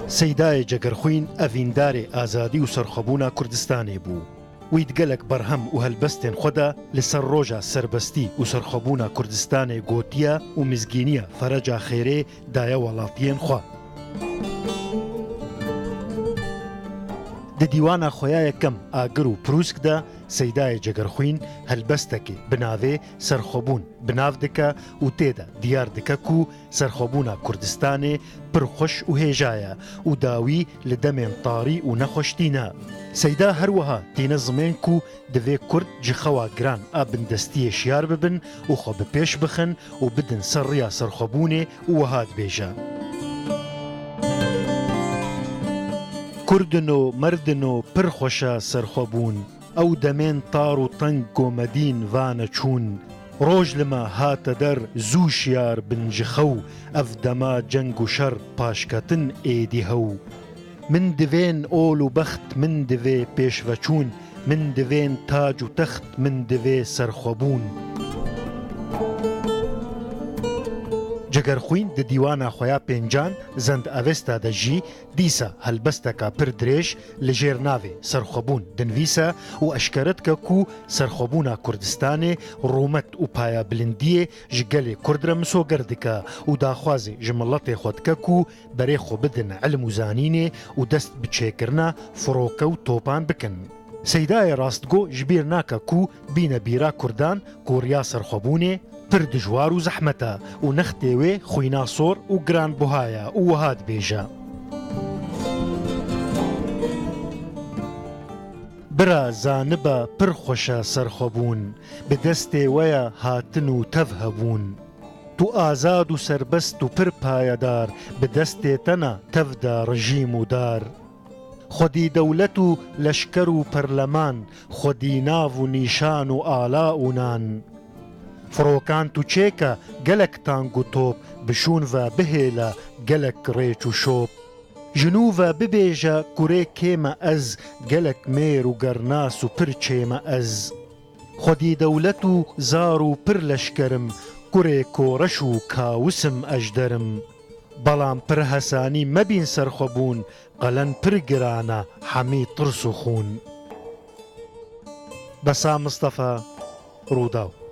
سەیدای جەگەرخوین ئەڤیندارێ ئازادی و سەرخەبوونا کوردستانێ بوو. وی گەلک بەرهەم و هەلبەستێن خۆدا لەسەر ڕۆژە سەربەستی و سەرخەبوونا کوردستانێ گۆتیە و میزگینیە فەرەجا خێرێ دایە وڵاتیên خوا. di dîwana xweya yekem agir û prûsk de Seydayê Cegerxwîn helbestekê bi navê Serxwebûn bi nav dike û tê de diyar dike ku serxwebûna Kurdistanê pir xweş û hêja ye û dawî li demên tarî û nexweştîne. Seyda her wiha tîne zimên ku divê Kurd ji xewa giran a bindestiyê şiyar bibin û xwe bi pêş bixin û bidin ser rêya serxwebûnê û wiha dibêje. Kurdin û merdin û pir xweş e serxwebûn, ew demên tar û teng gomedîn vane çûn. Roj li me hate der zû şiyar bin ji xew, ev dema ceng û şer paşketin êdî hew. Min divên ol û bext min divê pêşveçûn, min divên tac û text min divê serxwebûn. Cegerxwîn di dîwana xwe ya pêncan zend avesta de jî dîsa helbesteka pir dirêj li jêr navê serxwebûn dinivîse û eşkere dike ku serxwebûna Kurdistanê rûmet û paya bilindiyê ji gelê Kurd re misoger dike û daxwazê ji miletê xwe dike ku berê xwe bidin ilm û zanînê û dest bi çêkirina firoke û topan bikin. Seydayê rastgo ji bîr nake ku bîne bîra Kurdan ku riya serxwebûnê pir dijwar û zehmet e û nextê wê xwînasor û giranbuha ye û wiha dibêje. Bira zanibe pir xweş e serxwebûn, bi destê we ye hatin û tev hebûn. Tu azad û serbest û pir payedar, bi destê te ne tev de rejîm û dar. Xwedî dewlet û leşker û perleman, xwedî nav û nîşan û ala û nan. Firokan tu çêke gelek tang û top, bişûn ve bihêle gelek rêç û şop. Ji nû ve bibêje kurê kême ez, gelek mêr û gernas û pir çême ez. Xwedî dewlet û zar û pir leşkerim, kurê koreş û kawisim ejderim. Belam pir hesanî mebîn serxwebûn, qelen pir giran e hemî tirs û xûn. Besa Mistefa, Rûdaw.